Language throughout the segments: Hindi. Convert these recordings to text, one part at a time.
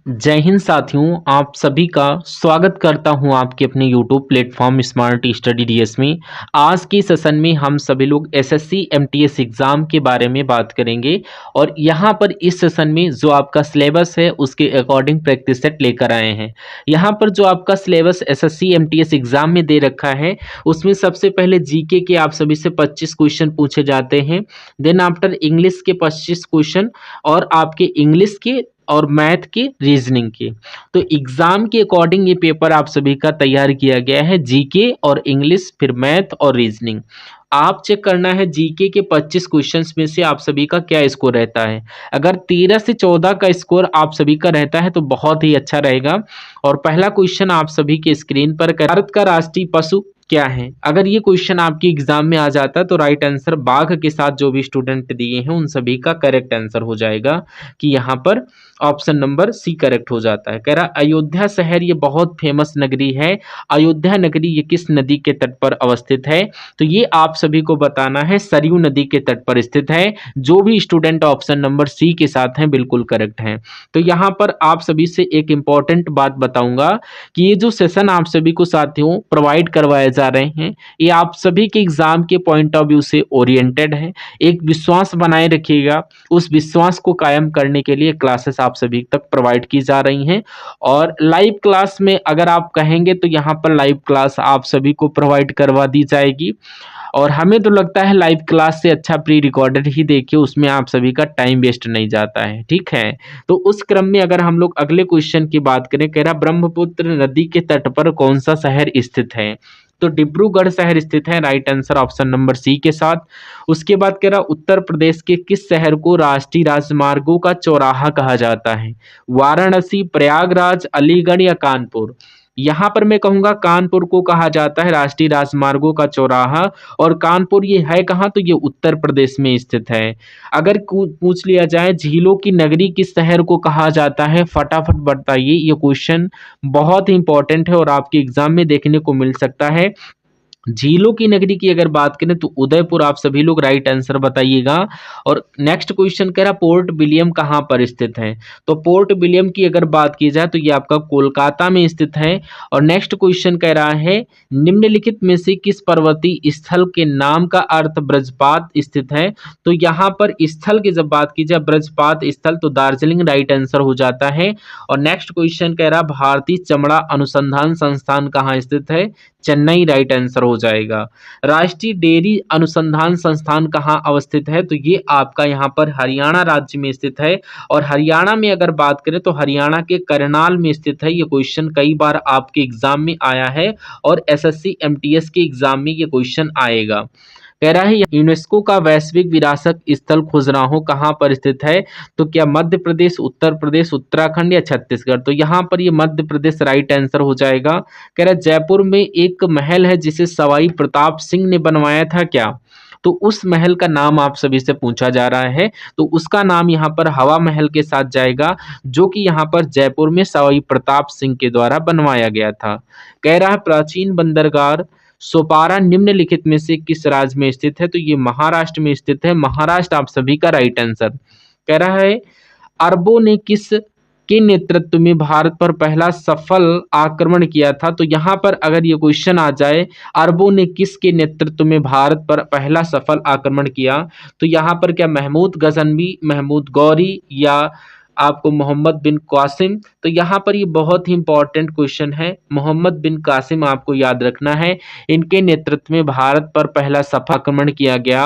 जय हिंद साथियों, आप सभी का स्वागत करता हूं आपके अपने YouTube platform smart study DS में। आज के सेशन में हम सभी लोग एसएससी एमटीएस एग्ज़ाम के बारे में बात करेंगे और यहां पर इस सेशन में जो आपका सिलेबस है उसके अकॉर्डिंग प्रैक्टिस सेट लेकर आए हैं। यहां पर जो आपका सिलेबस एसएससी एमटीएस एग्ज़ाम में दे रखा है उसमें सबसे पहले जीके के आप सभी से 25 क्वेश्चन पूछे जाते हैं। देन आफ्टर इंग्लिश के 25 क्वेश्चन और आपके इंग्लिश के और मैथ के रीजनिंग के। तो एग्जाम के अकॉर्डिंग ये पेपर आप सभी का तैयार किया गया है, जीके और इंग्लिश, फिर मैथ और रीजनिंग। आप चेक करना है जीके के 25 क्वेश्चंस में से आप सभी का क्या स्कोर रहता है। अगर 13 से 14 का स्कोर आप सभी का रहता है तो बहुत ही अच्छा रहेगा। और पहला क्वेश्चन आप सभी के स्क्रीन पर, भारत का राष्ट्रीय पशु क्या है? अगर ये क्वेश्चन आपके एग्जाम में आ जाता है तो राइट आंसर बाघ के साथ जो भी स्टूडेंट दिए हैं उन सभी का करेक्ट आंसर हो जाएगा कि यहाँ पर ऑप्शन नंबर सी करेक्ट हो जाता है। कह रहा अयोध्या शहर ये बहुत फेमस नगरी है। अयोध्या नगरी ये किस नदी के तट पर अवस्थित है? तो ये आप सभी को बताना है, सरयू नदी के तट पर स्थित है। जो भी स्टूडेंट ऑप्शन नंबर सी के साथ हैं बिल्कुल करेक्ट हैं। तो यहाँ पर आप सभी से एक इंपॉर्टेंट बात बताऊंगा कि ये जो सेशन आप सभी को साथियों प्रोवाइड करवाए जा रहे हैं ये आप सभी के एग्जाम के पॉइंट ऑफ व्यू से ओरिएंटेड है। एक विश्वास बनाए रखिएगा, उस विश्वास को कायम करने के लिए क्लासेस आप सभी तक प्रोवाइड की जा रही हैं। और लाइव क्लास में अगर आप कहेंगे तो यहाँ पर लाइव क्लास आप सभी को प्रोवाइड करवा दी जाएगी। और हमें तो लगता है लाइव क्लास से अच्छा प्री रिकॉर्डेड ही देखिए, उसमें आप सभी का टाइम वेस्ट नहीं जाता है। ठीक है, तो उस क्रम में अगर हम लोग अगले क्वेश्चन की बात करें, कह रहा ब्रह्मपुत्र नदी के तट पर कौन सा शहर स्थित है? तो डिब्रूगढ़ शहर स्थित है, right answer option number C के साथ। उसके बाद कह रहा उत्तर प्रदेश के किस शहर को राष्ट्रीय राजमार्गों का चौराहा कहा जाता है? वाराणसी, प्रयागराज, अलीगढ़ या कानपुर? यहाँ पर मैं कहूँगा कानपुर को कहा जाता है राष्ट्रीय राजमार्गों का चौराहा। और कानपुर ये है कहाँ? तो ये उत्तर प्रदेश में स्थित है। अगर पूछ लिया जाए झीलों की नगरी किस शहर को कहा जाता है, फटाफट बताइए। ये क्वेश्चन बहुत ही इंपॉर्टेंट है और आपके एग्जाम में देखने को मिल सकता है। झीलों की नगरी की अगर बात करें तो उदयपुर, आप सभी लोग राइट आंसर बताइएगा। और नेक्स्ट क्वेश्चन कह रहा पोर्ट विलियम कहाँ पर स्थित है? तो पोर्ट विलियम की अगर बात की जाए तो ये आपका कोलकाता में स्थित है। और नेक्स्ट क्वेश्चन कह रहा है निम्नलिखित में से किस पर्वतीय स्थल के नाम का अर्थ ब्रजपात स्थित है? तो यहाँ पर स्थल की जब बात की जाए ब्रजपात स्थल तो दार्जिलिंग राइट आंसर हो जाता है। और नेक्स्ट क्वेश्चन कह रहा भारतीय चमड़ा अनुसंधान संस्थान कहाँ स्थित है? चेन्नई राइट आंसर हो जाएगा। राष्ट्रीय डेयरी अनुसंधान संस्थान कहाँ अवस्थित है? तो ये आपका यहाँ पर हरियाणा राज्य में स्थित है। और हरियाणा में अगर बात करें तो हरियाणा के करनाल में स्थित है। ये क्वेश्चन कई बार आपके एग्जाम में आया है और एसएससी एमटीएस के एग्जाम में ये क्वेश्चन आएगा। कह रहा है यूनेस्को का वैश्विक विरासत स्थल खजुराहो कहाँ पर स्थित है? तो क्या मध्य प्रदेश, उत्तर प्रदेश, उत्तराखंड या छत्तीसगढ़? तो यहाँ पर ये मध्य प्रदेश राइट आंसर हो जाएगा। कह रहा है जयपुर में एक महल है जिसे सवाई प्रताप सिंह ने बनवाया था, क्या? तो उस महल का नाम आप सभी से पूछा जा रहा है, तो उसका नाम यहाँ पर हवा महल के साथ जाएगा, जो कि यहाँ पर जयपुर में सवाई प्रताप सिंह के द्वारा बनवाया गया था। कह रहा है प्राचीन बंदरगाह सोपारा निम्नलिखित में से किस राज्य में स्थित है? तो ये महाराष्ट्र में स्थित है। महाराष्ट्र आप सभी का राइट आंसर। कह रहा है अरबों ने किस के नेतृत्व में भारत पर पहला सफल आक्रमण किया था? तो यहाँ पर अगर ये क्वेश्चन आ जाए अरबों ने किसके नेतृत्व में भारत पर पहला सफल आक्रमण किया, तो यहाँ पर क्या महमूद गजनवी, महमूद गौरी या आपको मोहम्मद बिन कासिम? तो यहाँ पर ये बहुत ही इंपॉर्टेंट क्वेश्चन है, मोहम्मद बिन कासिम आपको याद रखना है। इनके नेतृत्व में भारत पर पहला सफल आक्रमण किया गया।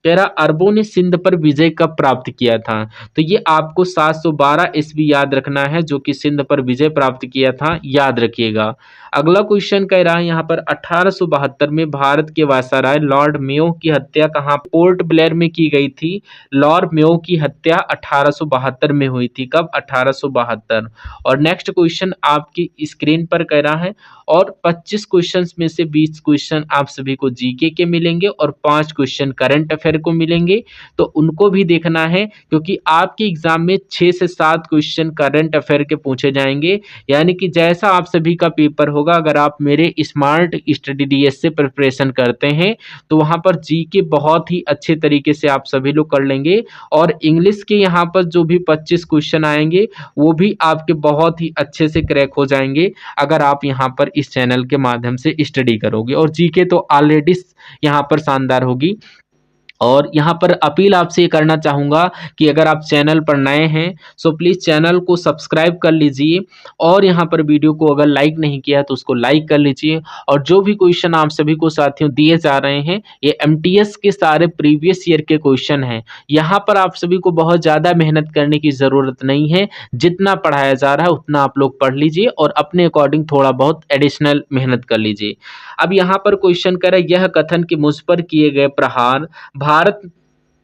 कह रहा अरबों ने सिंध पर विजय कब प्राप्त किया था? तो ये आपको 712 ईस्वी याद रखना है, जो कि सिंध पर विजय प्राप्त किया था, याद रखिएगा। अगला क्वेश्चन कह रहा है यहाँ पर 1872 में भारत के वायसराय लॉर्ड मेयो की हत्या कहाँ पोर्ट ब्लेयर में की गई थी? लॉर्ड मेयो की हत्या 1872 में हुई थी। कब? 1872। और नेक्स्ट क्वेश्चन आपकी स्क्रीन पर कह रहा है और 25 क्वेश्चंस में से 20 क्वेश्चन आप सभी को जीके के मिलेंगे और 5 क्वेश्चन करंट अफेयर को मिलेंगे। तो उनको भी देखना है क्योंकि आपके एग्जाम में 6 से 7 क्वेश्चन करंट अफेयर के पूछे जाएंगे। यानी कि जैसा आप सभी का पेपर होगा, अगर आप मेरे स्मार्ट स्टडी डीएस से प्रिपरेशन करते हैं तो वहां पर जीके बहुत ही अच्छे तरीके से आप सभी लोग कर लेंगे। और इंग्लिश के यहाँ पर जो भी 25 क्वेश्चन आएंगे वो भी आपके बहुत ही अच्छे से क्रैक हो जाएंगे अगर आप यहाँ पर इस चैनल के माध्यम से स्टडी करोगे। और जीके तो ऑलरेडी यहाँ पर शानदार होगी। और यहाँ पर अपील आपसे ये करना चाहूँगा कि अगर आप चैनल पर नए हैं सो प्लीज़ चैनल को सब्सक्राइब कर लीजिए, और यहाँ पर वीडियो को अगर लाइक नहीं किया तो उसको लाइक कर लीजिए। और जो भी क्वेश्चन आप सभी को साथियों दिए जा रहे हैं ये एमटीएस के सारे प्रीवियस ईयर के क्वेश्चन हैं। यहाँ पर आप सभी को बहुत ज़्यादा मेहनत करने की ज़रूरत नहीं है, जितना पढ़ाया जा रहा है उतना आप लोग पढ़ लीजिए और अपने अकॉर्डिंग थोड़ा बहुत एडिशनल मेहनत कर लीजिए। अब यहाँ पर क्वेश्चन कर है, यह कथन कि मुझ पर किए गए प्रहार भारत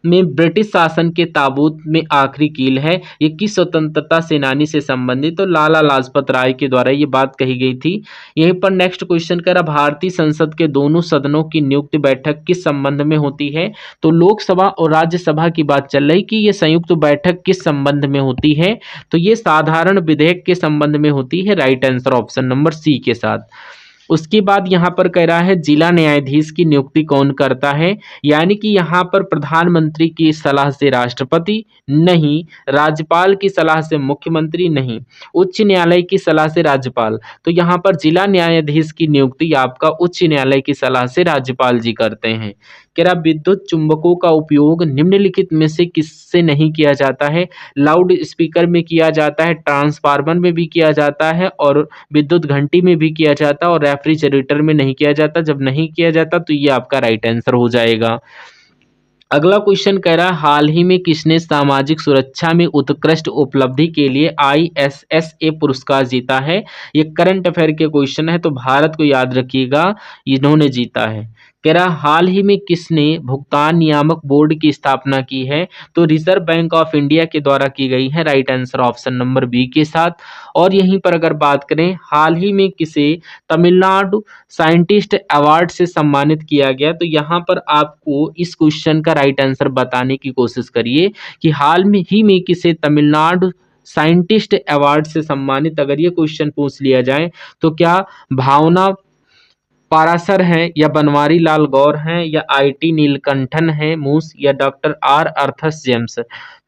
में ब्रिटिश शासन के ताबूत में आखिरी कील है, ये किस स्वतंत्रता सेनानी से संबंधित? तो लाला लाजपत राय के द्वारा ये बात कही गई थी। यहीं पर नेक्स्ट क्वेश्चन करा, भारतीय संसद के दोनों सदनों की नियुक्ति बैठक किस संबंध में होती है? तो लोकसभा और राज्यसभा की बात चल रही कि ये संयुक्त बैठक किस संबंध में होती है? तो ये साधारण विधेयक के संबंध में होती है। Right answer option number C के साथ। उसके बाद यहाँ पर कह रहा है जिला न्यायाधीश की नियुक्ति कौन करता है? यानी कि यहाँ पर प्रधानमंत्री की सलाह से राष्ट्रपति नहीं, राज्यपाल की सलाह से मुख्यमंत्री नहीं, उच्च न्यायालय की सलाह से राज्यपाल। तो यहाँ पर जिला न्यायाधीश की नियुक्ति आपका उच्च न्यायालय की सलाह से राज्यपाल जी करते हैं। कह रहा विद्युत चुंबकों का उपयोग निम्नलिखित में से किससे नहीं किया जाता है? लाउड स्पीकर में किया जाता है, ट्रांसफार्मर में भी किया जाता है, और विद्युत घंटी में भी किया जाता है, और रेफ्रिजरेटर में नहीं किया जाता। जब नहीं किया जाता तो ये आपका राइट आंसर हो जाएगा। अगला क्वेश्चन कह रहा है हाल ही में किसने सामाजिक सुरक्षा में उत्कृष्ट उपलब्धि के लिए ISSA पुरस्कार जीता है? ये करंट अफेयर के क्वेश्चन है तो भारत को याद रखिएगा, इन्होंने जीता है। कह रहा हाल ही में किसने भुगतान नियामक बोर्ड की स्थापना की है? तो रिजर्व बैंक ऑफ इंडिया के द्वारा की गई है। Right answer option number B के साथ। और यहीं पर अगर बात करें हाल ही में किसे तमिलनाडु साइंटिस्ट अवार्ड से सम्मानित किया गया, तो यहाँ पर आपको इस क्वेश्चन का राइट आंसर बताने की कोशिश करिए कि हाल में ही में किसे तमिलनाडु साइंटिस्ट अवार्ड से सम्मानित अगर ये क्वेश्चन पूछ लिया जाए तो क्या भावना पारासर हैं, या बनवारी लाल गौर हैं, या IT नीलकंठन है मूस, या डॉक्टर R अर्थस जेम्स?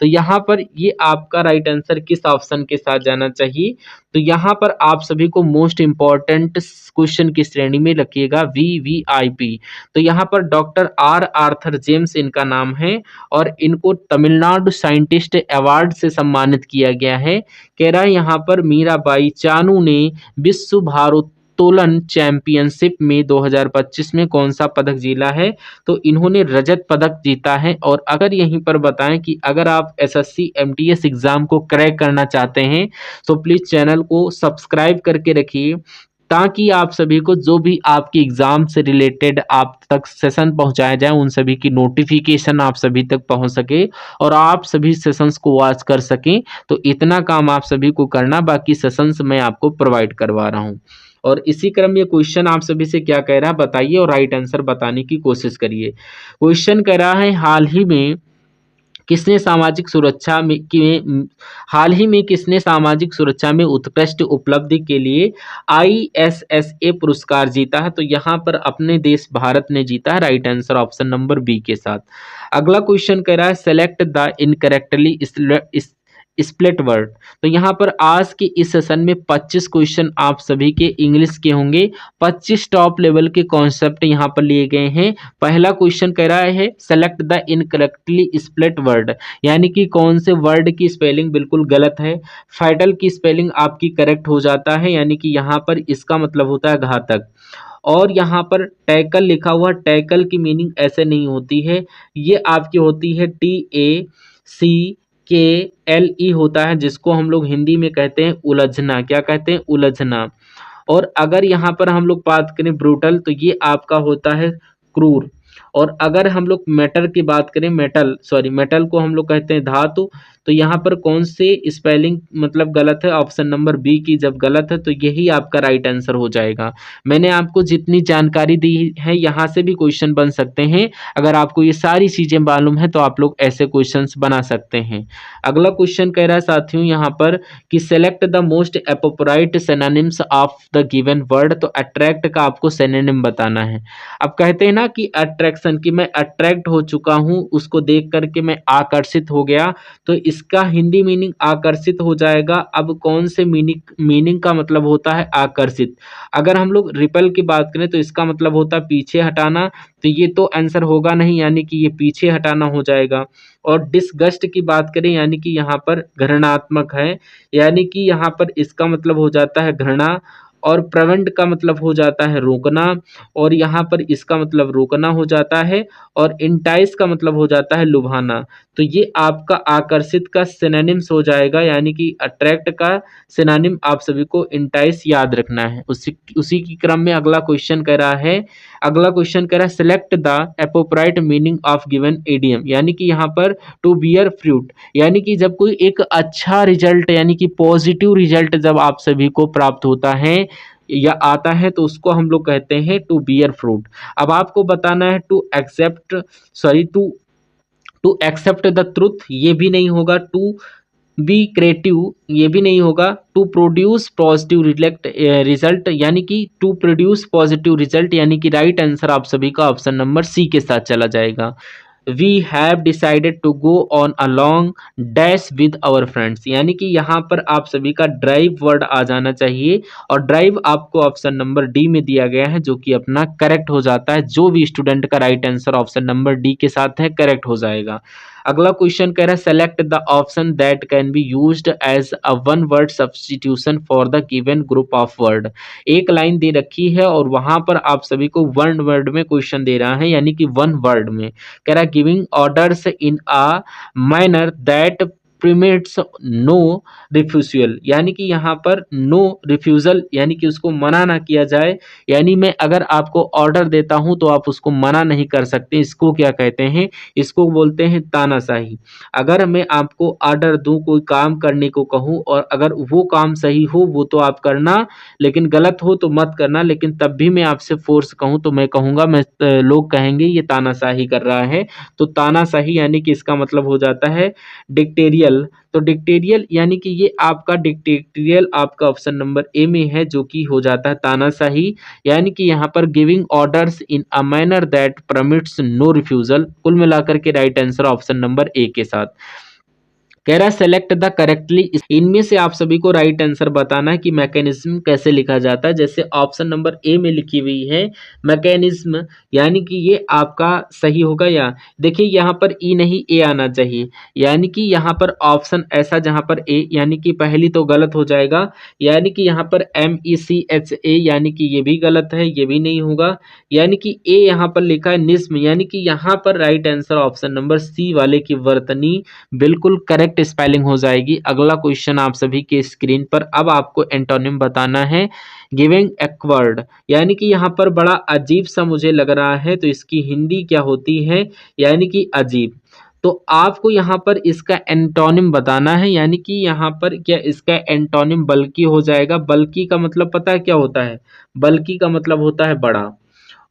तो यहाँ पर ये आपका राइट आंसर किस ऑप्शन के साथ जाना चाहिए? तो यहाँ पर आप सभी को मोस्ट इंपॉर्टेंट क्वेश्चन की श्रेणी में रखिएगा VVIP। तो यहाँ पर डॉक्टर R आर्थर जेम्स इनका नाम है और इनको तमिलनाडु साइंटिस्ट अवार्ड से सम्मानित किया गया है। कह रहा है यहाँ पर मीराबाई चानू ने विश्व भारोत्तोलन चैंपियनशिप में 2025 में कौन सा पदक जीता है? तो इन्होंने रजत पदक जीता है। और अगर यहीं पर बताएं कि अगर आप SSC MTS एग्जाम को क्रैक करना चाहते हैं तो प्लीज चैनल को सब्सक्राइब करके रखिए, ताकि आप सभी को जो भी आपकी एग्जाम से रिलेटेड आप तक सेशन पहुंचाए जाए उन सभी की नोटिफिकेशन आप सभी तक पहुंच सके और आप सभी सेशंस को वॉच कर सकें। तो इतना काम आप सभी को करना, बाकी सेशंस मैं आपको प्रोवाइड करवा रहा हूं। और इसी क्रम में क्वेश्चन आप सभी से क्या कह रहा है बताइए और राइट आंसर बताने की कोशिश करिए। क्वेश्चन कह रहा है हाल ही में किसने सामाजिक सुरक्षा में उत्कृष्ट उपलब्धि के लिए ISSA पुरस्कार जीता है? तो यहाँ पर अपने देश भारत ने जीता है। Right answer option number B के साथ। अगला क्वेश्चन कह रहा है select the incorrectly split word. तो यहाँ पर आज के इस सेशन में 25 क्वेश्चन आप सभी के इंग्लिश के होंगे। 25 टॉप लेवल के कॉन्सेप्ट यहाँ पर लिए गए हैं। पहला क्वेश्चन कह रहा है select the incorrectly split word, यानी कि कौन से वर्ड की स्पेलिंग बिल्कुल गलत है। फाइटल की स्पेलिंग आपकी करेक्ट हो जाता है, यानी कि यहाँ पर इसका मतलब होता है घातक। और यहाँ पर टैकल लिखा हुआ, टैकल की मीनिंग ऐसे नहीं होती है, ये आपकी होती है TACKLE होता है, जिसको हम लोग हिंदी में कहते हैं उलझना। क्या कहते हैं? उलझना। और अगर यहाँ पर हम लोग बात करें ब्रूटल, तो ये आपका होता है क्रूर। और अगर हम लोग मेटल की बात करें, मेटल को हम लोग कहते हैं धातु। तो यहाँ पर कौन से स्पेलिंग मतलब गलत है? ऑप्शन नंबर बी की जब गलत है तो यही आपका राइट आंसर हो जाएगा। मैंने आपको जितनी जानकारी दी है यहाँ से भी क्वेश्चन बन सकते हैं। अगर आपको ये सारी चीजें मालूम है तो आप लोग ऐसे क्वेश्चंस बना सकते हैं। अगला क्वेश्चन कह रहा है साथियों यहाँ पर कि select the most appropriate synonyms of the given word. तो अट्रैक्ट का आपको सिनोनिम बताना है। अब कहते हैं ना कि अट्रैक्शन की मैं अट्रैक्ट हो चुका हूँ, उसको देख करके मैं आकर्षित हो गया, तो इसका हिंदी मीनिंग आकर्षित हो जाएगा। अब कौन से मीनिंग मीनिंग का मतलब होता है आकर्षित। अगर हम लोग रिपेल की बात करें तो इसका मतलब होता है पीछे हटाना, तो ये तो आंसर होगा नहीं, यानी कि ये पीछे हटाना हो जाएगा। और डिसगस्ट की बात करें यानी कि यहाँ पर घृणात्मक है, यानी कि यहाँ पर इसका मतलब हो जाता है घृणा। और प्रिवेंट का मतलब हो जाता है रोकना, और यहाँ पर इसका मतलब रोकना हो जाता है। और इंटाइस का मतलब हो जाता है लुभाना। तो ये आपका आकर्षित का सिनोनिम्स हो जाएगा, यानी कि अट्रैक्ट का सिनोनिम आप सभी को इंटाइस याद रखना है। उसी उसी की क्रम में अगला क्वेश्चन कह रहा है select the appropriate meaning of given idiom, यानी कि यहाँ पर टू बियर फ्रूट, यानी कि जब कोई एक अच्छा रिजल्ट यानी कि पॉजिटिव रिजल्ट जब आप सभी को प्राप्त होता है या आता है तो उसको हम लोग कहते हैं टू बियर फ्रूट। अब आपको बताना है टू एक्सेप्ट द ट्रुथ, ये भी नहीं होगा। टू बी क्रिएटिव, ये भी नहीं होगा। टू प्रोड्यूस पॉजिटिव रिजल्ट, यानी कि टू प्रोड्यूस पॉजिटिव रिजल्ट, यानी कि राइट आंसर आप सभी का ऑप्शन नंबर सी के साथ चला जाएगा। We have decided to go on a long dash with our friends, यानी कि यहाँ पर आप सभी का ड्राइव वर्ड आ जाना चाहिए, और ड्राइव आपको ऑप्शन नंबर डी में दिया गया है, जो कि अपना करेक्ट हो जाता है। जो भी स्टूडेंट का right answer option number D के साथ है करेक्ट हो जाएगा। अगला क्वेश्चन कह रहा है select the option that can be used as a one word substitution for the given group of word. एक लाइन दे रखी है और वहां पर आप सभी को वन वर्ड में क्वेश्चन दे रहा है, यानी कि वन वर्ड में कह रहा है giving orders in a manner that permits no refusal, यानी कि यहाँ पर नो रिफ्यूजल यानी कि उसको मना ना किया जाए, यानी मैं अगर आपको ऑर्डर देता हूं तो आप उसको मना नहीं कर सकते। इसको क्या कहते हैं, इसको बोलते हैं तानाशाही। अगर मैं आपको ऑर्डर दूं कोई काम करने को कहूं और अगर वो काम सही हो वो तो आप करना, लेकिन गलत हो तो मत करना, लेकिन तब भी मैं आपसे फोर्स कहूं तो मैं कहूंगा, लोग कहेंगे ये तानाशाही कर रहा है। तो तानाशाही यानी कि इसका मतलब हो जाता है डिक्टेरियल। तो डिक्टेरियल यानी कि ये आपका डिक्टेरियल आपका ऑप्शन नंबर ए में है, जो कि हो जाता है तानाशाही, यानी कि यहाँ पर giving orders in a manner that permits no refusal. कुल मिलाकर के right answer option number A के साथ। कह रहा है सेलेक्ट द करेक्टली, इनमें से आप सभी को राइट आंसर बताना है कि मैकेनिज्म कैसे लिखा जाता है। जैसे ऑप्शन नंबर ए में लिखी हुई है मैकेनिज्म, यानी कि ये आपका सही होगा। या देखिए यहाँ पर ई नहीं ए आना चाहिए, यानी कि यहाँ पर ऑप्शन ऐसा जहाँ पर ए, यानी कि पहली तो गलत हो जाएगा, यानी कि यहाँ पर MECHA, यानी कि ये भी गलत है, ये भी नहीं होगा। यानी कि ए यहाँ पर लिखा है निस्म, यानी कि यहाँ पर right answer option number C वाले की वर्तनी बिल्कुल करेक्ट स्पेलिंग हो जाएगी। अगला क्वेश्चन आप सभी के स्क्रीन पर, अब आपको एंटोनिम बताना है गिविंग एक्वर्ड, यानी कि यहाँ पर बड़ा अजीब सा मुझे लग रहा है, तो इसकी हिंदी क्या होती है, यानी कि अजीब। तो आपको यहाँ पर इसका एंटोनिम बताना है, यानी कि यहाँ पर क्या इसका एंटोनिम बल्कि हो जाएगा। बल्कि का मतलब पता है क्या होता है, बल्कि का मतलब होता है बड़ा।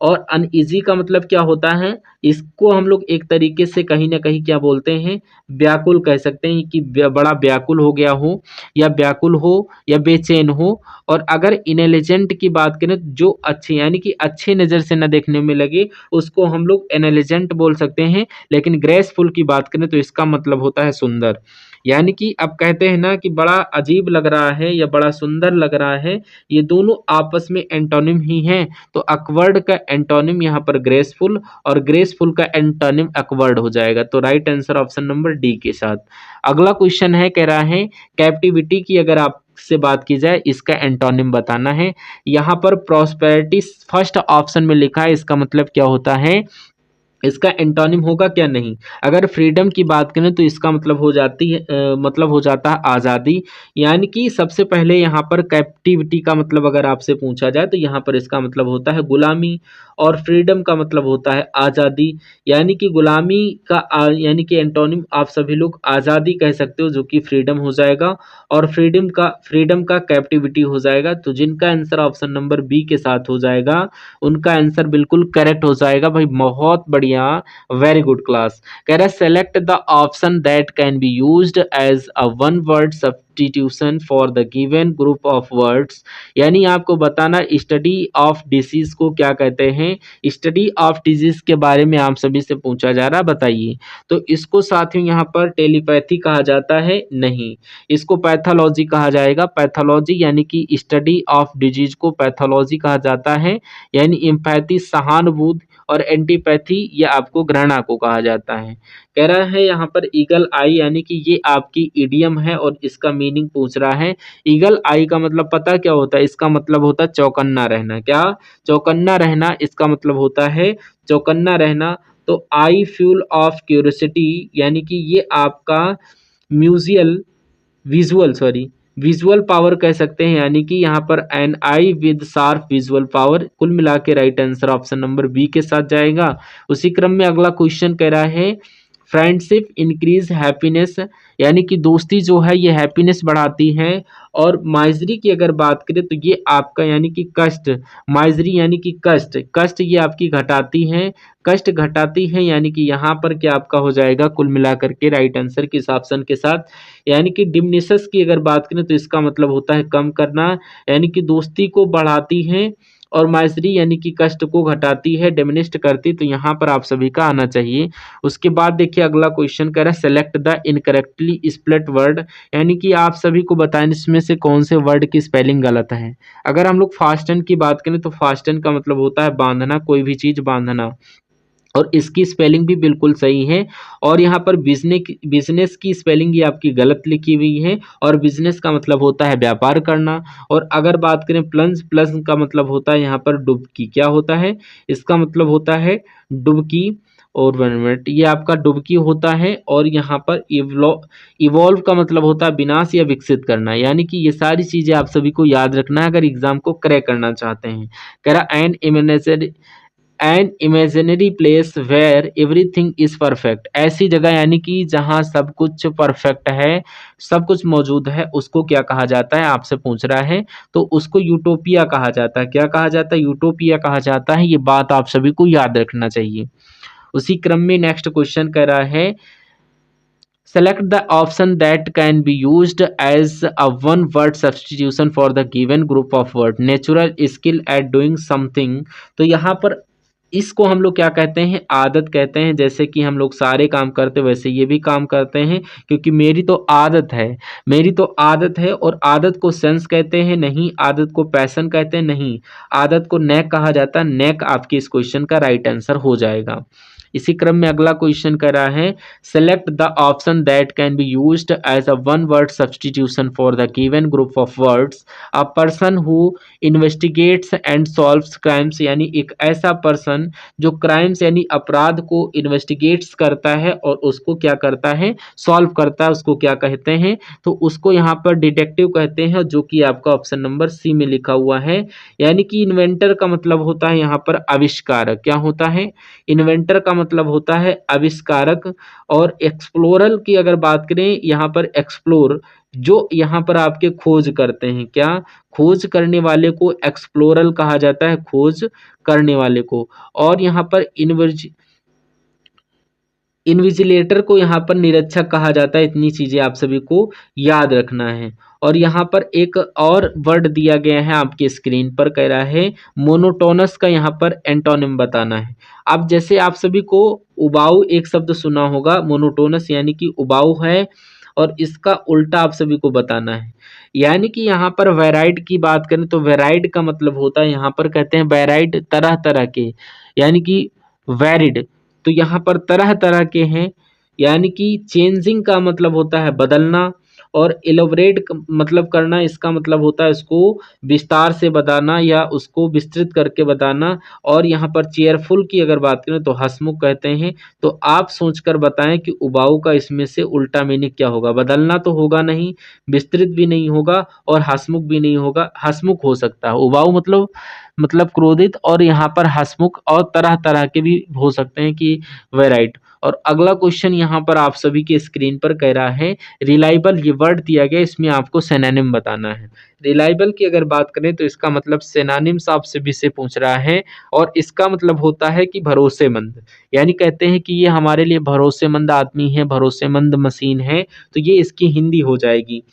और अनईजी का मतलब क्या होता है, इसको हम लोग एक तरीके से कहीं ना कहीं क्या बोलते हैं, व्याकुल कह सकते हैं कि बड़ा व्याकुल हो गया हो, या व्याकुल हो, या बेचैन हो। और अगर इनेलिजेंट की बात करें तो जो अच्छे यानी कि अच्छे नज़र से न देखने में लगे उसको हम लोग इनेलिजेंट बोल सकते हैं। लेकिन ग्रेसफुल की बात करें तो इसका मतलब होता है सुंदर। यानी कि अब कहते हैं ना कि बड़ा अजीब लग रहा है या बड़ा सुंदर लग रहा है, ये दोनों आपस में एंटोनिम ही हैं। तो अकवर्ड का एंटोनिम यहाँ पर ग्रेसफुल, और ग्रेसफुल का एंटोनिम अकवर्ड हो जाएगा। तो right answer option number D के साथ। अगला क्वेश्चन है, कह रहा है कैप्टिविटी की अगर आप से बात की जाए इसका एंटोनिम बताना है। यहाँ पर प्रॉस्पेरिटी फर्स्ट ऑप्शन में लिखा है, इसका मतलब क्या होता है, इसका एंटोनिम होगा क्या नहीं। अगर फ्रीडम की बात करें तो इसका मतलब हो जाती है मतलब हो जाता है आज़ादी। यानी कि सबसे पहले यहाँ पर कैप्टिविटी का मतलब अगर आपसे पूछा जाए तो यहाँ पर इसका मतलब होता है गुलामी, और फ्रीडम का मतलब होता है आज़ादी। यानी कि गुलामी का यानी कि एंटोनिम आप सभी लोग आज़ादी कह सकते हो, जो कि फ्रीडम हो जाएगा। और फ्रीडम का कैप्टिविटी हो जाएगा। तो जिनका आंसर ऑप्शन नंबर बी के साथ हो जाएगा उनका आंसर बिल्कुल करेक्ट हो जाएगा। भाई बहुत बढ़िया। बढ़िया, वेरी गुड क्लास। कह रहा है select the option that can be used as a one word substitution for the given group of words. यानी आपको बताना स्टडी ऑफ डिसीज को क्या कहते हैं, स्टडी ऑफ डिजीज के बारे में आप सभी से पूछा जा रहा, बताइए। तो इसको साथियों यहाँ पर टेलीपैथी कहा जाता है, नहीं, इसको पैथोलॉजी कहा जाएगा। पैथोलॉजी यानी कि स्टडी ऑफ डिजीज को पैथोलॉजी कहा जाता है। यानी इम्पैथी सहानुभूति और एंटीपैथी ये आपको घृणा को कहा जाता है। कह रहा है यहाँ पर ईगल आई यानी कि ये आपकी इडियम है और इसका मीनिंग पूछ रहा है। ईगल आई का मतलब पता क्या होता है, इसका मतलब होता है चौकन्ना रहना। क्या, चौकन्ना रहना, इसका मतलब होता है चौकन्ना रहना। तो आई फ्यूल ऑफ क्यूरियोसिटी यानी कि ये आपका म्यूजियल विजुअल सॉरी विजुअल पावर कह सकते हैं। यानी कि यहाँ पर an eye with sharp visual power, कुल मिला के right answer option number B के साथ जाएगा। उसी क्रम में अगला क्वेश्चन कह रहा है फ्रेंडशिप इंक्रीज हैप्पीनेस, यानी कि दोस्ती जो है ये हैप्पीनेस बढ़ाती है। और माइजरी की अगर बात करें तो ये आपका यानी कि कष्ट, माइजरी यानी कि कष्ट, कष्ट ये आपकी घटाती है, कष्ट घटाती है। यानी कि यहाँ पर क्या आपका हो जाएगा कुल मिलाकर के राइट आंसर किस ऑप्शन के साथ। यानी कि डिमनिशस की अगर बात करें तो इसका मतलब होता है कम करना, यानी कि दोस्ती को बढ़ाती है। और माइजरी यानी कि कष्ट को घटाती है, डिमिनिश्ड करती। तो यहाँ पर आप सभी का आना चाहिए। उसके बाद देखिए अगला क्वेश्चन कह रहा है select the incorrectly spelled word, यानी कि आप सभी को बताएं इसमें से कौन से वर्ड की स्पेलिंग गलत है। अगर हम लोग फास्टन की बात करें तो फास्टन का मतलब होता है बांधना, कोई भी चीज बांधना, और इसकी स्पेलिंग भी बिल्कुल सही है। और यहाँ पर बिजनेस की स्पेलिंग ये आपकी गलत लिखी हुई है, और बिजनेस का मतलब होता है व्यापार करना। और अगर बात करें प्लंज, प्लंज का मतलब होता है यहाँ पर डुबकी, क्या होता है, इसका मतलब होता है डुबकी। और 1 मिनट, ये आपका डुबकी होता है। और यहाँ पर इवॉल्व का मतलब होता है विनाश या विकसित करना। यानी कि ये सारी चीजें आप सभी को याद रखना है अगर एग्जाम को क्रैक करना चाहते हैं। कह रहा an imaginary place where everything is perfect, ऐसी जगह यानी कि जहां सब कुछ परफेक्ट है, सब कुछ मौजूद है, उसको क्या कहा जाता है, आपसे पूछ रहा है। तो उसको यूटोपिया कहा जाता है। क्या कहा जाता है, यूटोपिया कहा जाता है। ये बात आप सभी को याद रखना चाहिए। उसी क्रम में नेक्स्ट क्वेश्चन कह रहा है select the option that can be used as a one word substitution for the given group of word, natural skill at doing something। तो यहाँ पर इसको हम लोग क्या कहते हैं, आदत कहते हैं। जैसे कि हम लोग सारे काम करते वैसे ये भी काम करते हैं, क्योंकि मेरी तो आदत है, मेरी तो आदत है। और आदत को सेंस कहते हैं, नहीं, आदत को पैशन कहते हैं, नहीं, आदत को नैक कहा जाता है। नैक आपके इस क्वेश्चन का राइट आंसर हो जाएगा। इसी क्रम में अगला क्वेश्चन कर रहा है select the option that can be used as a one word substitution for the given group of words. A person who investigates and solves crimes, यानी एक ऐसा पर्सन जो क्राइम्स यानी अपराध को इन्वेस्टिगेट्स करता है और उसको क्या करता है, सॉल्व करता है, उसको क्या कहते हैं, तो उसको यहाँ पर डिटेक्टिव कहते हैं, जो कि आपका ऑप्शन नंबर सी में लिखा हुआ है। यानी कि इन्वेंटर का मतलब होता है यहाँ पर आविष्कारक। क्या होता है, इन्वेंटर का मतलब होता है आविष्कारक। और एक्सप्लोरर की अगर बात करें, यहाँ पर एक्सप्लोर जो यहाँ पर आपके खोज करते हैं, क्या, खोज करने वाले को एक्सप्लोरर कहा जाता है, खोज करने वाले को। और यहाँ पर इन्विजिलेटर को यहाँ पर निरीक्षक कहा जाता है। इतनी चीजें आप सभी को याद रखना है। और यहाँ पर एक और वर्ड दिया गया है आपके स्क्रीन पर, कह रहा है मोनोटोनस का यहाँ पर एंटोनिम बताना है। अब जैसे आप सभी को उबाऊ एक शब्द सुना होगा, मोनोटोनस यानी कि उबाऊ है, और इसका उल्टा आप सभी को बताना है। यानी कि यहाँ पर वेराइड की बात करें तो वेराइड का मतलब होता है, यहाँ पर कहते हैं वेराइड तरह तरह के, यानी कि वेरिड, तो यहाँ पर तरह तरह के हैं। यानी कि चेंजिंग का मतलब होता है बदलना, और एलोबरेट मतलब करना, इसका मतलब होता है उसको विस्तार से बताना या उसको विस्तृत करके बताना। और यहाँ पर चेयरफुल की अगर बात करें तो हंसमुख कहते हैं। तो आप सोचकर बताएं कि उबाऊ का इसमें से उल्टा मीनिंग क्या होगा। बदलना तो होगा नहीं, विस्तृत भी नहीं होगा, और हंसमुख भी नहीं होगा। हंसमुख हो सकता है, उबाऊ मतलब क्रोधित, और यहाँ पर हंसमुख और तरह तरह के भी हो सकते हैं कि वेराइट। और अगला क्वेश्चन यहाँ पर आप सभी के स्क्रीन पर कह रहा है रिलायबल, ये वर्ड दिया गया, इसमें आपको सिनोनिम बताना है। रिलायबल की अगर बात करें तो इसका मतलब सिनोनिम्स आपसे भी से पूछ रहा है और इसका मतलब होता है कि भरोसेमंद, यानी कहते हैं कि ये हमारे लिए भरोसेमंद आदमी है, भरोसेमंद मशीन है, तो ये इसकी हिंदी हो जाएगी।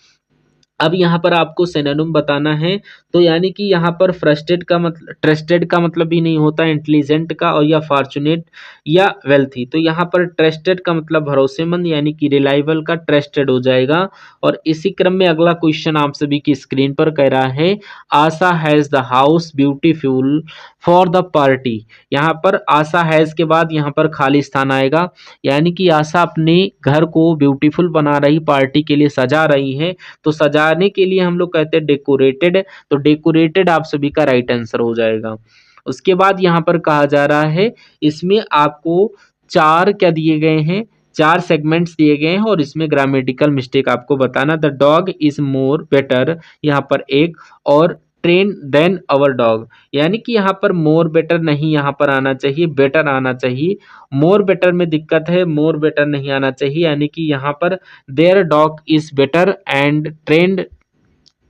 अब यहाँ पर आपको सिनोनिम बताना है, तो यानी कि यहाँ पर फ्रस्ट्रेट का मतलब ट्रस्टेड का मतलब भी नहीं होता इंटेलिजेंट का, और या फॉर्चुनेट या वेल्थी, तो यहाँ पर ट्रस्टेड का मतलब भरोसेमंद यानी कि रिलायबल का ट्रस्टेड हो जाएगा। और इसी क्रम में अगला क्वेश्चन आप सभी की स्क्रीन पर कह रहा है Asha has the house beautiful for the party. यहाँ पर आशा हैज के बाद यहाँ पर खाली स्थान आएगा, यानी कि आशा अपने घर को ब्यूटीफुल बना रही, पार्टी के लिए सजा रही है, तो सजाने के लिए हम लोग कहते हैं डेकोरेटेड, तो डेकोरेटेड आप सभी का राइट आंसर हो जाएगा। उसके बाद यहाँ पर कहा जा रहा है इसमें आपको चार क्या दिए गए हैं, चार सेगमेंट्स दिए गए हैं और इसमें ग्रामेटिकल मिस्टेक आपको बताना। The dog is more better, यहाँ पर एक, और ट्रेन देन अवर डॉग, यानी कि यहाँ पर मोर बेटर नहीं यहाँ पर आना चाहिए, बेटर आना चाहिए। मोर बेटर में दिक्कत है, मोर बेटर नहीं आना चाहिए, यानी कि यहाँ पर their dog is better and trained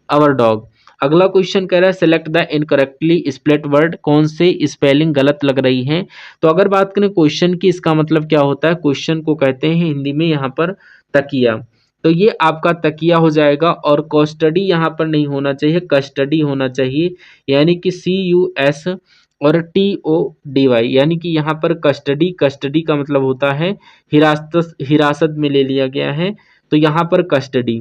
our dog. अगला क्वेश्चन कह रहा है select the incorrectly spelled word, कौन से स्पेलिंग गलत लग रही है। तो अगर बात करें क्वेश्चन की, इसका मतलब क्या होता है, क्वेश्चन को कहते हैं हिंदी में यहाँ पर तकिया, तो ये आपका तकिया हो जाएगा। और कस्टडी यहाँ पर नहीं होना चाहिए, कस्टडी होना चाहिए, यानी कि CUS और TODY, यानी कि यहाँ पर कस्टडी, कस्टडी का मतलब होता है हिरासत, हिरासत में ले लिया गया है, तो यहाँ पर कस्टडी।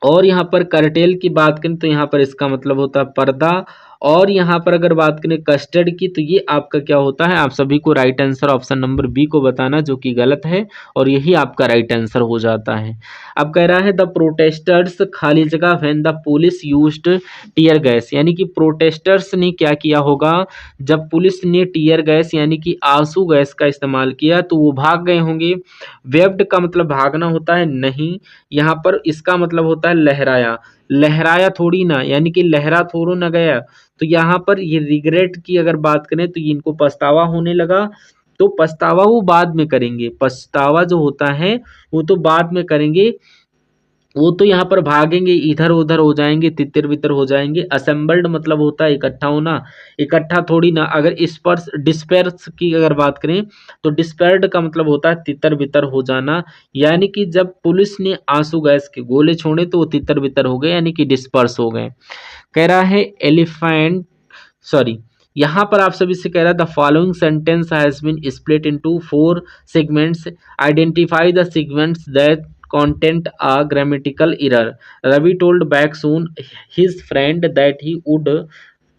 और यहाँ पर कर्टेल की बात करें तो यहाँ पर इसका मतलब होता है पर्दा। और यहाँ पर अगर बात करें कस्टर्ड की, तो ये आपका क्या होता है, आप सभी को right answer option number B को बताना, जो कि गलत है, और यही आपका राइट आंसर हो जाता है। अब कह रहा है द प्रोटेस्टर्स खाली जगह when the police used tear gas, यानी कि प्रोटेस्टर्स ने क्या किया होगा, जब पुलिस ने टीयर गैस यानी कि आंसू गैस का इस्तेमाल किया तो वो भाग गए होंगे। वेव्ड का मतलब भागना होता है, नहीं, यहाँ पर इसका मतलब होता है लहराया, लहराया थोड़ी ना, यानी कि लहरा थोड़ो ना गया। तो यहाँ पर ये रिग्रेट की अगर बात करें तो इनको पछतावा होने लगा, तो पछतावा वो बाद में करेंगे, पछतावा जो होता है वो तो बाद में करेंगे, वो तो यहाँ पर भागेंगे, इधर उधर हो जाएंगे, तितर बितर हो जाएंगे। असेंबल्ड मतलब होता है इकट्ठा होना, इकट्ठा थोड़ी ना। अगर स्पर्स डिस्पर्स की अगर बात करें तो डिस्पर्ड का मतलब होता है तितर बितर हो जाना, यानी कि जब पुलिस ने आंसू गैस के गोले छोड़े तो वो तितर बितर हो गए, यानी कि डिस्पर्स हो गए। कह रहा है एलिफेंट, सॉरी, यहाँ पर आप सभी से कह रहा है the following sentence has been split into 4 segments, identify the segments that content a grammatical error, Ravi told back soon his friend that he would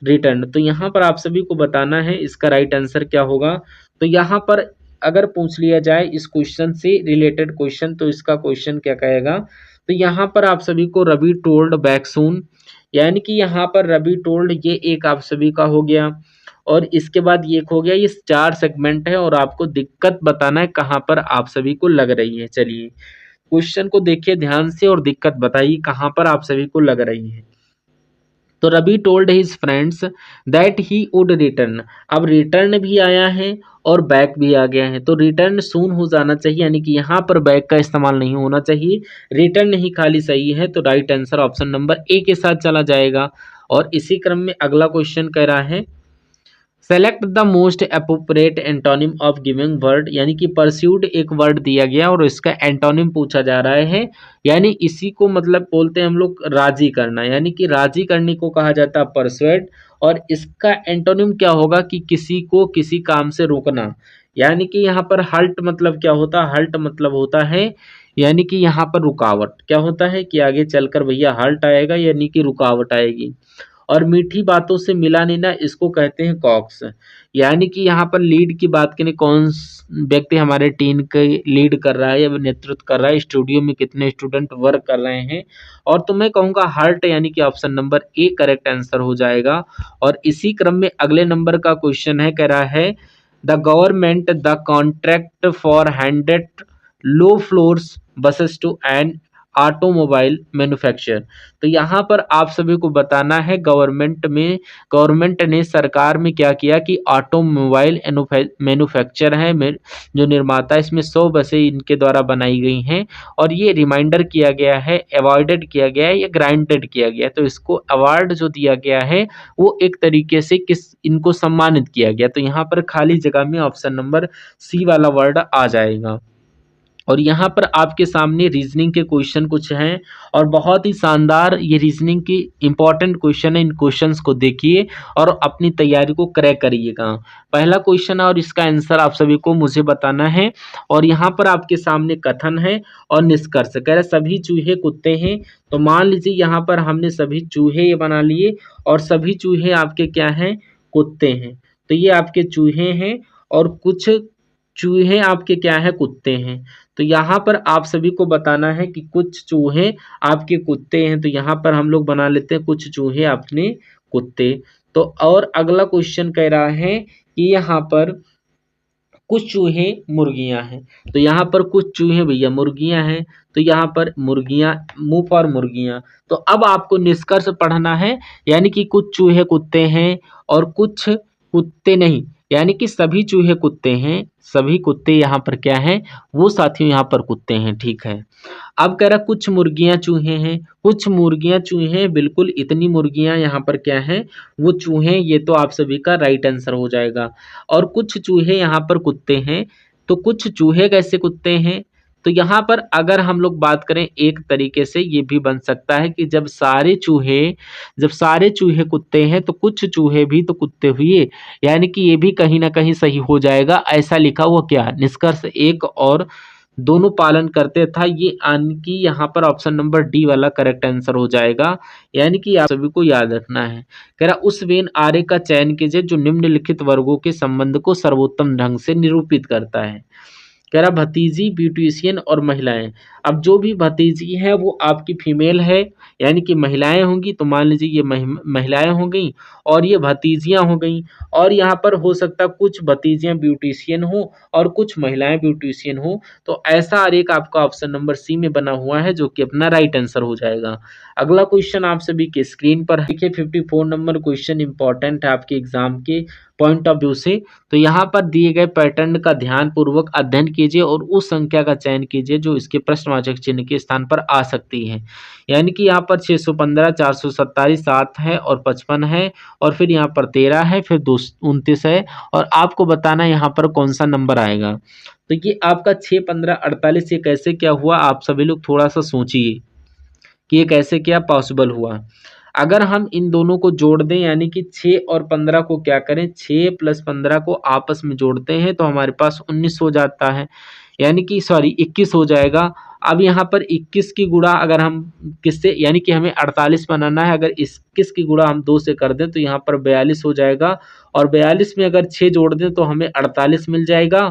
return। तो यहाँ पर आप सभी को बताना है इसका राइट आंसर क्या होगा। तो यहाँ पर अगर पूछ लिया जाए इस क्वेश्चन से रिलेटेड क्वेश्चन, तो इसका क्वेश्चन क्या कहेगा, तो यहाँ पर आप सभी को रवि टोल्ड बैक सून, यानी कि यहाँ पर रवि टोल्ड ये एक आप सभी का हो गया, और इसके बाद ये एक हो गया, ये 4 सेगमेंट है और आपको दिक्कत बताना है कहाँ पर आप सभी को लग रही है। चलिए क्वेश्चन को देखिए ध्यान से और दिक्कत बताइए कहाँ पर आप सभी को लग रही है। तो Ravi told his friends that he would return, अब रिटर्न भी आया है और बैक भी आ गया है, तो रिटर्न सून हो जाना चाहिए, यानी कि यहाँ पर बैक का इस्तेमाल नहीं होना चाहिए, रिटर्न नहीं खाली सही है, तो right answer option number A के साथ चला जाएगा। और इसी क्रम में अगला क्वेश्चन कह रहा है select the most appropriate antonym of giving word, यानी कि परस्यूड एक वर्ड दिया गया और इसका एंटोनिम पूछा जा रहा है, यानी इसी को मतलब बोलते हैं हम लोग राजी करना, यानी कि राजी करने को कहा जाता है परसुएड, और इसका एंटोनिम क्या होगा कि किसी को किसी काम से रोकना, यानी कि यहाँ पर हल्ट मतलब क्या होता है, हल्ट मतलब होता है यानी कि यहाँ पर रुकावट, क्या होता है कि आगे चलकर भैया हल्ट आएगा यानी कि रुकावट आएगी। और मीठी बातों से मिला लेना इसको कहते हैं कॉक्स, यानी कि यहाँ पर लीड की बात करें, कौन व्यक्ति हमारे टीम के लीड कर रहा है या नेतृत्व कर रहा है, स्टूडियो में कितने स्टूडेंट वर्क कर रहे हैं, और तो मैं कहूँगा हार्ट, यानी कि option number A correct answer हो जाएगा। और इसी क्रम में अगले नंबर का क्वेश्चन है, कह रहा है the government the contract for 100 low floors buses to an automobile manufacture. तो यहाँ पर आप सभी को बताना है गवर्नमेंट ने सरकार में क्या किया कि ऑटोमोबाइल मैन्युफैक्चर है जो निर्माता, इसमें 100 बसें इनके द्वारा बनाई गई हैं और ये रिमाइंडर किया गया है, अवॉर्डेड किया गया है या ग्रांटेड किया गया है। तो इसको अवार्ड जो दिया गया है वो एक तरीके से इनको सम्मानित किया गया। तो यहाँ पर खाली जगह में ऑप्शन नंबर सी वाला वर्ड आ जाएगा। और यहाँ पर आपके सामने रीजनिंग के क्वेश्चन कुछ हैं और बहुत ही शानदार ये रीजनिंग की इंपॉर्टेंट क्वेश्चन है। इन क्वेश्चंस को देखिए और अपनी तैयारी को क्रैक करिएगा। पहला क्वेश्चन है और इसका आंसर आप सभी को मुझे बताना है। और यहाँ पर आपके सामने कथन है और निष्कर्ष। कह रहे सभी चूहे कुत्ते हैं। तो मान लीजिए यहाँ पर हमने सभी चूहे ये बना लिए और सभी चूहे आपके क्या हैं, कुत्ते हैं। तो ये आपके चूहे हैं और कुछ चूहे आपके क्या है, कुत्ते हैं। तो यहाँ पर आप सभी को बताना है कि कुछ चूहे आपके कुत्ते हैं। तो यहाँ पर हम लोग बना लेते हैं कुछ चूहे अपने कुत्ते। तो और अगला क्वेश्चन कह रहा है कि यहाँ पर कुछ चूहे मुर्गियां हैं। तो यहाँ पर कुछ चूहे भैया मुर्गियां हैं। तो यहाँ पर मुर्गियां, मुंह पर मुर्गियां। तो अब आपको निष्कर्ष पढ़ना है, यानी कि कुछ चूहे कुत्ते हैं और कुछ कुत्ते नहीं, यानी कि सभी चूहे कुत्ते हैं, सभी कुत्ते यहाँ पर क्या हैं, वो साथियों यहाँ पर कुत्ते हैं। ठीक है। अब कह रहा कुछ मुर्गियां चूहे हैं, कुछ मुर्गियां चूहे हैं, बिल्कुल इतनी मुर्गियां यहाँ पर क्या हैं, वो चूहे। ये तो आप सभी का राइट आंसर हो जाएगा। और कुछ चूहे यहाँ पर कुत्ते हैं। तो कुछ चूहे कैसे कुत्ते हैं, तो यहाँ पर अगर हम लोग बात करें एक तरीके से ये भी बन सकता है कि जब सारे चूहे कुत्ते हैं तो कुछ चूहे भी तो कुत्ते हुए, यानी कि ये भी कहीं ना कहीं सही हो जाएगा। ऐसा लिखा हुआ क्या निष्कर्ष एक और दोनों पालन करते था, ये यानी कि यहाँ पर ऑप्शन नंबर डी वाला करेक्ट आंसर हो जाएगा। यानी कि आप सभी को याद रखना है। कह रहा उस वेन आर्य का चयन कीजिए जो निम्नलिखित वर्गों के संबंध को सर्वोत्तम ढंग से निरूपित करता है। कह रहा भतीजी, ब्यूटिशियन और महिलाएं। अब जो भी भतीजी है वो आपकी फीमेल है, यानी कि महिलाएं होंगी। तो मान लीजिए ये महिलाएं हो गई और ये भतीजियां हो गई। और यहाँ पर हो सकता कुछ भतीजियां ब्यूटिशियन हो और कुछ महिलाएं ब्यूटिशियन हो। तो ऐसा आरेख आपका ऑप्शन नंबर सी में बना हुआ है, जो कि अपना राइट आंसर हो जाएगा। अगला क्वेश्चन आप सभी के स्क्रीन पर है। देखिए 54 नंबर क्वेश्चन इंपॉर्टेंट है आपके एग्जाम के पॉइंट ऑफ व्यू से। तो यहाँ पर दिए गए पैटर्न का ध्यान पूर्वक अध्ययन कीजिए और उस संख्या का चयन कीजिए जो इसके प्रश्नवाचक चिन्ह के स्थान पर आ सकती है। यानी कि यहाँ पर 615, 447, 7 है और 55 है और फिर यहाँ पर 13 है, फिर 29 है और आपको बताना यहाँ पर कौन सा नंबर आएगा। तो ये आपका 6, 15, 48 ये कैसे क्या हुआ, आप सभी लोग थोड़ा सा सोचिए कि ये कैसे क्या पॉसिबल हुआ। अगर हम इन दोनों को जोड़ दें, यानी कि 6 और 15 को क्या करें, 6 प्लस 15 को आपस में जोड़ते हैं तो हमारे पास 19 हो जाता है, यानी कि सॉरी 21 हो जाएगा। अब यहाँ पर 21 की गुणा अगर हम किससे, यानी कि हमें 48 बनाना है, अगर 21 की गुणा हम 2 से कर दें तो यहाँ पर 42 हो जाएगा। और 42 में अगर 6 जोड़ दें तो हमें 48 मिल जाएगा।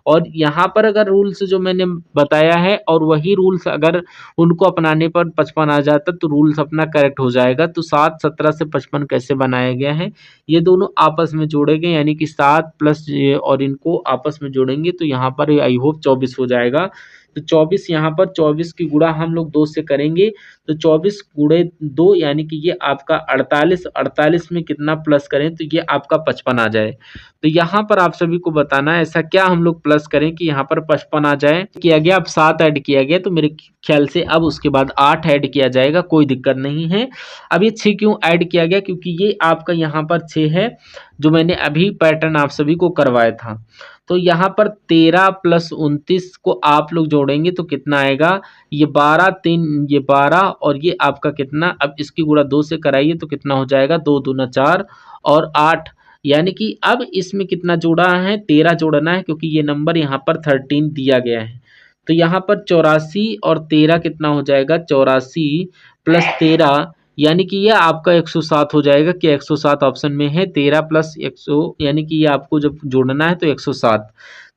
और यहाँ पर अगर रूल्स जो मैंने बताया है और वही रूल्स अगर उनको अपनाने पर 55 आ जाता तो रूल्स अपना करेक्ट हो जाएगा। तो 7, 17 से 55 कैसे बनाया गया है, ये दोनों आपस में जोड़े गए, यानी कि 7 प्लस ये और इनको आपस में जोड़ेंगे तो यहाँ पर आई होप 24 हो जाएगा। तो 24 यहाँ पर 24 की गुणा हम लोग 2 से करेंगे तो 24 गुणे 2 यानी कि ये आपका 48, 48 में कितना प्लस करें तो ये आपका 55 आ जाए। तो यहाँ पर आप सभी को बताना है ऐसा क्या हम लोग प्लस करें कि यहाँ पर 55 आ जाए। किया गया, अब 7 ऐड किया गया तो मेरे ख्याल से अब उसके बाद 8 ऐड किया जाएगा, कोई दिक्कत नहीं है। अब ये 6 क्यों ऐड किया गया, क्योंकि ये आपका यहाँ पर 6 है जो मैंने अभी पैटर्न आप सभी को करवाया था। तो यहाँ पर 13 प्लस 29 को आप लोग जोड़ेंगे तो कितना आएगा, ये 12, 3 ये 12 और ये आपका कितना, अब इसकी गुणा 2 से कराइए तो कितना हो जाएगा, 2 दूना 4 और 8, यानी कि अब इसमें कितना जोड़ा है, 13 जोड़ना है क्योंकि ये नंबर यहाँ पर 13 दिया गया है। तो यहाँ पर 84 और 13 कितना हो जाएगा, 84 प्लस 13 यानी कि ये आपका 107 हो जाएगा कि 107 ऑप्शन में है। 13 प्लस 100 यानी कि ये आपको जब जोड़ना है तो 107।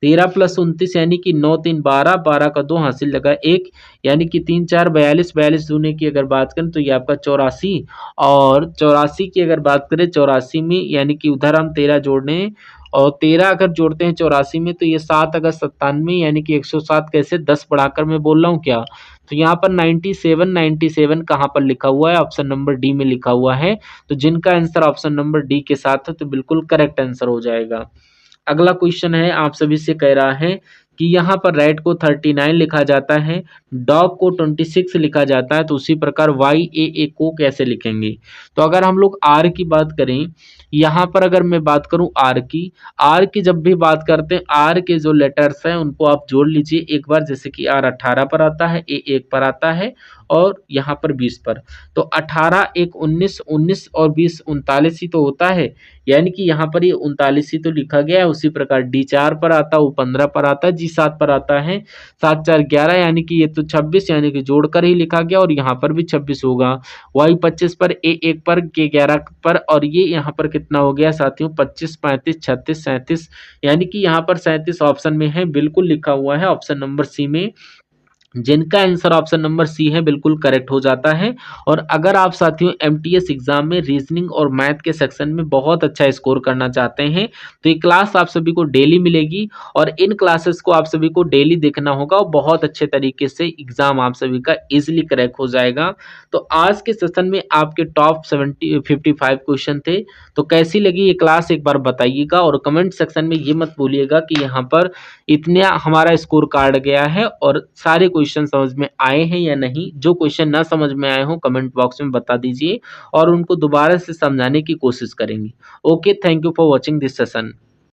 13 प्लस 29 यानी कि 9 3 12, 12 का 2 हासिल लगा 1, यानी कि 3 4 42, 42 दूने की अगर बात करें तो ये आपका 84, और 84 की अगर बात करें 84 में यानी कि उधर हम 13 जोड़ने हैं, और 13 अगर जोड़ते हैं 84 में तो ये 7 अगर 97 यानी कि 107, कैसे 10 बढ़ाकर मैं बोल रहा हूँ क्या? तो यहाँ पर 97, 97 कहाँ पर लिखा हुआ है? ऑप्शन नंबर डी में लिखा हुआ है। तो जिनका आंसर ऑप्शन नंबर डी के साथ है तो बिल्कुल करेक्ट आंसर हो जाएगा। अगला क्वेश्चन है, आप सभी से कह रहा है कि यहाँ पर रैट को 39 लिखा जाता है, डॉग को 26 लिखा जाता है, तो उसी प्रकार वाई ए को कैसे लिखेंगे? तो अगर हम लोग आर की बात करें, यहाँ पर अगर मैं बात करूं आर की जब भी बात करते हैं, आर के जो लेटर्स हैं उनको आप जोड़ लीजिए एक बार, जैसे कि आर 18 पर आता है, ए 1 पर आता है, और यहाँ पर 20 पर। तो 18 1 19, 19 और 20 39 ही तो होता है, यानी कि यहाँ पर ये 39 ही तो लिखा गया है। उसी प्रकार डी 4 पर आता है, वो 15 पर आता है, जी 7 पर आता है, 7 4 11, यानी कि ये तो 26 यानी कि जोड़कर ही लिखा गया, और यहाँ पर भी 26 होगा। वाई 25 पर, ए 1 पर, के 11 पर, और ये यहाँ पर कितना हो गया साथियों? 25 35 36 37, यानी कि यहाँ पर 37 ऑप्शन में है, बिल्कुल लिखा हुआ है ऑप्शन नंबर सी में। जिनका आंसर ऑप्शन नंबर सी है बिल्कुल करेक्ट हो जाता है। और अगर आप साथियों एमटीएस एग्जाम में रीजनिंग और मैथ के सेक्शन में बहुत अच्छा स्कोर करना चाहते हैं तो ये क्लास आप सभी को डेली मिलेगी, और इन क्लासेस को आप सभी को डेली देखना होगा, और बहुत अच्छे तरीके से एग्जाम आप सभी का इजीली क्रैक हो जाएगा। तो आज के सेशन में आपके टॉप 55 क्वेश्चन थे। तो कैसी लगी ये क्लास एक बार बताइएगा, और कमेंट सेक्शन में ये मत भूलिएगा कि यहाँ पर इतना हमारा स्कोर कार्ड गया है और सारे क्वेश्चन समझ में आए हैं या नहीं। जो क्वेश्चन ना समझ में आए हो कमेंट बॉक्स में बता दीजिए, और उनको दोबारा से समझाने की कोशिश करेंगे। Okay, thank you for watching this session.